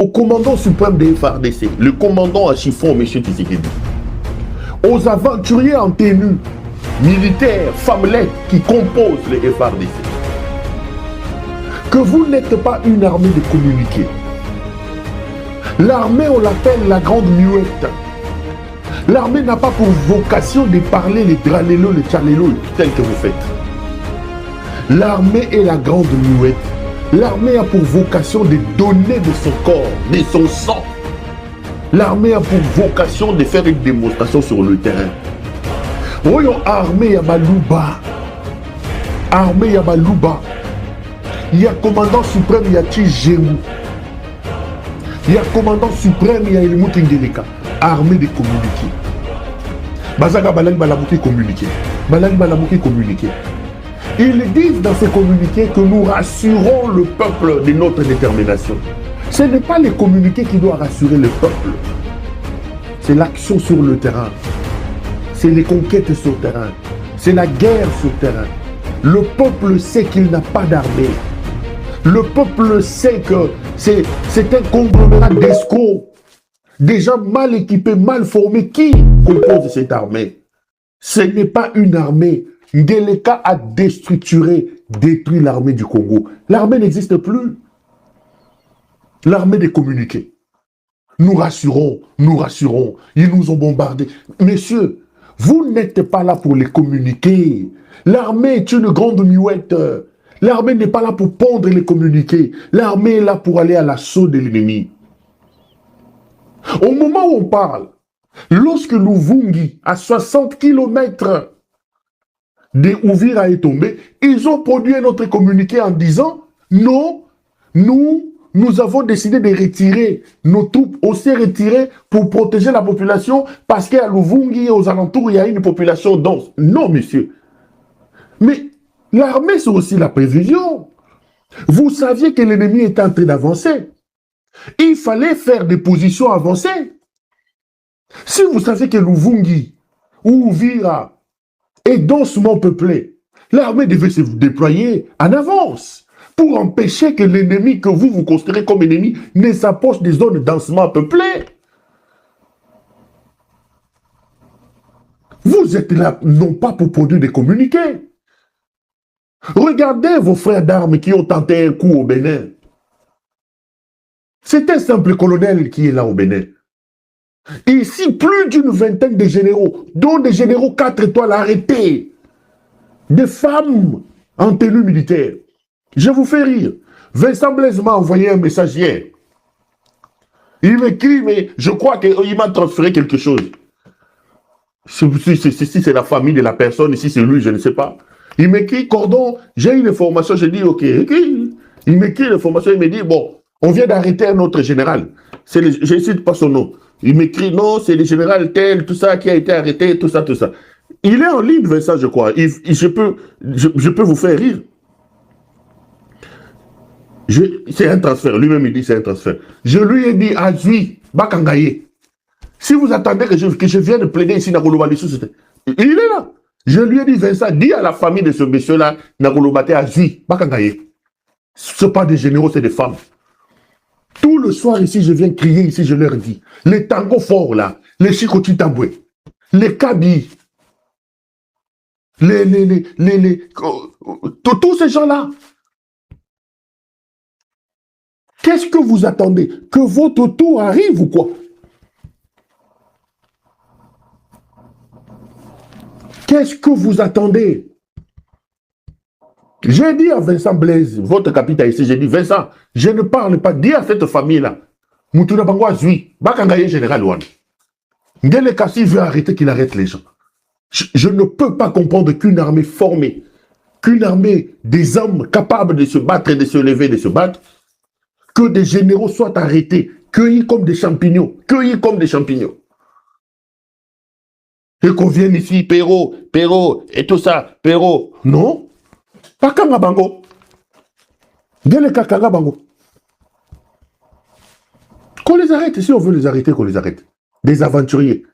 au commandant suprême des FARDC, le commandant à chiffon, M. Tshisekedi, aux aventuriers en tenue, militaires, femmelettes qui composent les FARDC, que vous n'êtes pas une armée de communiqués. L'armée, on l'appelle la grande muette. L'armée n'a pas pour vocation de parler les dralélos, les tchalélos, tels que vous faites. L'armée est la grande muette. L'armée a pour vocation de donner de son corps, de son sang. L'armée a pour vocation de faire une démonstration sur le terrain. Voyons, armée Yabalouba. Armée Yabalouba. Il y a commandant suprême, il y a Tchigémou. Il y a commandant suprême, il y a Elimou Tingeleka. Armée de communiquer. Bazaka Balang Balamouki communiquer. Balang Balamouki communiquer. Ils disent dans ces communiqués que nous rassurons le peuple de notre détermination. Ce n'est pas les communiqués qui doivent rassurer le peuple. C'est l'action sur le terrain. C'est les conquêtes sur le terrain. C'est la guerre sur le terrain. Le peuple sait qu'il n'a pas d'armée. Le peuple sait que c'est un conglomérat d'escrocs. Des gens mal équipés, mal formés qui composent cette armée. Ce n'est pas une armée. Ngeleka a déstructuré, détruit l'armée du Congo. L'armée n'existe plus. L'armée des communiqués. Nous rassurons, ils nous ont bombardés. Messieurs, vous n'êtes pas là pour les communiquer. L'armée est une grande muette. L'armée n'est pas là pour pondre les communiqués. L'armée est là pour aller à l'assaut de l'ennemi. Au moment où on parle, lorsque Luvungi, à 60 km de Uvira est tombé, ils ont produit un autre communiqué en disant non, nous avons décidé de retirer nos troupes, on s'est retiré pour protéger la population parce qu'à Luvungi et aux alentours, il y a une population dense. Non, monsieur. Mais l'armée, c'est aussi la prévision. Vous saviez que l'ennemi était en train d'avancer. Il fallait faire des positions avancées. Si vous savez que Luvungi ou Uvira est densément peuplé, l'armée devait se déployer en avance pour empêcher que l'ennemi que vous considérez comme ennemi ne s'approche des zones densément peuplées. Vous êtes là non pas pour produire des communiqués. Regardez vos frères d'armes qui ont tenté un coup au Bénin. C'est un simple colonel qui est là au Bénin. Ici, plus d'une vingtaine de généraux, dont des généraux 4 étoiles arrêtés, des femmes en tenue militaire. Je vous fais rire. Vincent Blaise m'a envoyé un message hier. Il m'écrit, mais je crois qu'il m'a transféré quelque chose. Si c'est la famille de la personne, ici c'est lui, je ne sais pas. Il m'écrit, Cordon, j'ai une information, je dis, ok. Il m'écrit l'information, il me dit, bon, on vient d'arrêter un autre général. Je ne cite pas son nom. Il m'écrit, non, c'est le général tel, tout ça, qui a été arrêté, tout ça, tout ça. Il est en ligne, Vincent, je crois. Je peux vous faire rire. C'est un transfert. Lui-même, il dit c'est un transfert. Je lui ai dit, Azui, Bakangaye, si vous attendez que je vienne plaider ici, Nakolobalisou, il est là. Je lui ai dit, Vincent, dis à la famille de ce monsieur-là, Nakolobate Azui, Bakangaye. Ce n'est pas des généraux, c'est des femmes. Tout le soir ici, je viens crier ici, je leur dis. Les tangos forts là, les Chikoti Tamboué, les Kabi, tous ces gens-là. Qu'est-ce que vous attendez? Que votre tour arrive ou quoi? Qu'est-ce que vous attendez? J'ai dit à Vincent Blaise, votre capitaine ici, j'ai dit, Vincent, je ne parle pas, dis à cette famille-là, Moutouna Bangwa Zui, Bakangaye général Ouane. Ngele Kassi veut arrêter qu'il arrête les gens. Je ne peux pas comprendre qu'une armée formée, qu'une armée des hommes capables de se battre et de se lever, de se battre, que des généraux soient arrêtés, cueillis comme des champignons, Et qu'on vienne ici, Perrault, et tout ça, Perrault. Non. Pas comme Bango. Ngele Kakanga Bango. Qu'on les arrête, si on veut les arrêter, qu'on les arrête. Des aventuriers.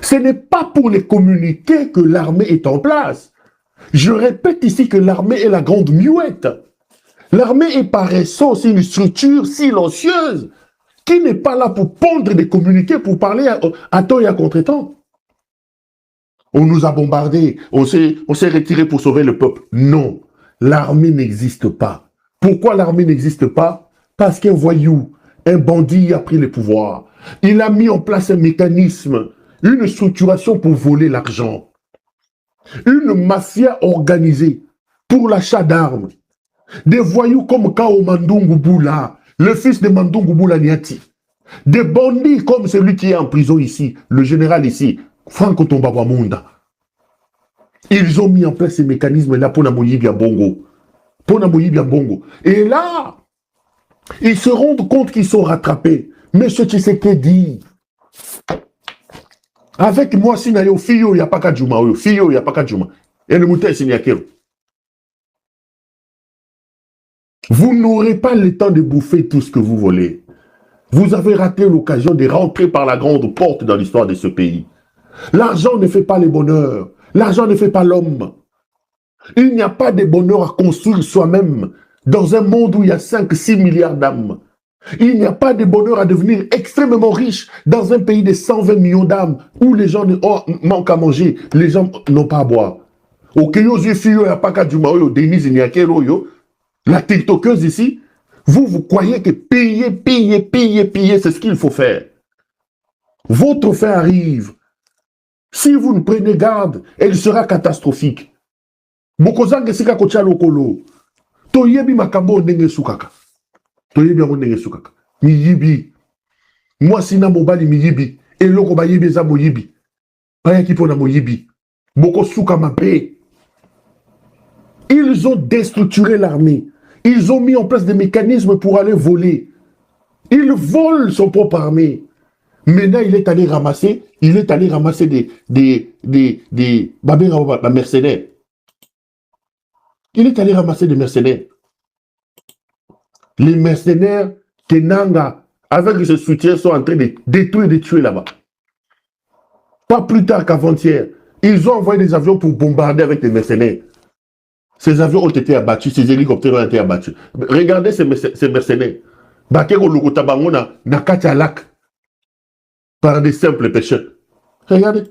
Ce n'est pas pour les communiquer que l'armée est en place. Je répète ici que l'armée est la grande muette. L'armée est par essence une structure silencieuse qui n'est pas là pour pondre des communiqués, pour parler à temps et à contre-temps. On nous a bombardés, on s'est retiré pour sauver le peuple. Non, l'armée n'existe pas. Pourquoi l'armée n'existe pas? Parce qu'un voyou, un bandit a pris le pouvoir. Il a mis en place un mécanisme, une structuration pour voler l'argent. Une mafia organisée pour l'achat d'armes. Des voyous comme Kao Mandungu Boula, le fils de Mandungu Boula Niati. Des bandits comme celui qui est en prison ici, le général ici, Franco Tombawa Munda. Ils ont mis en place ces mécanismes-là pour Namoyi Bongo. Pour Namoyi Bongo. Et là, ils se rendent compte qu'ils sont rattrapés. Monsieur Tshisekedi, avec moi, si nayo fiyo ya paka juma, fiyo ya paka juma. Et le mouton signakero. Vous n'aurez pas le temps de bouffer tout ce que vous voulez. Vous avez raté l'occasion de rentrer par la grande porte dans l'histoire de ce pays. L'argent ne fait pas le bonheur. L'argent ne fait pas l'homme. Il n'y a pas de bonheur à construire soi-même dans un monde où il y a 5-6 milliards d'âmes. Il n'y a pas de bonheur à devenir extrêmement riche dans un pays de 120 millions d'âmes où les gens manquent à manger, les gens n'ont pas à boire. La TikTokeuse ici, vous croyez que payer, c'est ce qu'il faut faire. Votre fin arrive. Si vous ne prenez garde, elle sera catastrophique. Bokozange sika kocha lokolo. Toyebi makambo ndenge sukaka. Toyebi yango ndenge sukaka. Miyibi. Moi sina mobali miyibi. Eloko bayebi eza moyibi. Baya ki pona moyibi. Boko suka mabe. Ils ont déstructuré l'armée. Ils ont mis en place des mécanismes pour aller voler. Ils volent son propre armée. Maintenant, il est allé ramasser des mercenaires. Il est allé ramasser des mercenaires. Les mercenaires Kenanga, avec ce soutien, sont en train de détruire et de tuer là-bas. Pas plus tard qu'avant-hier, ils ont envoyé des avions pour bombarder avec des mercenaires. Ces avions ont été abattus, ces hélicoptères ont été abattus. Regardez ces mercenaires. Bakero Lukotabango na Katia Lac par des simples pêcheurs. Regardez.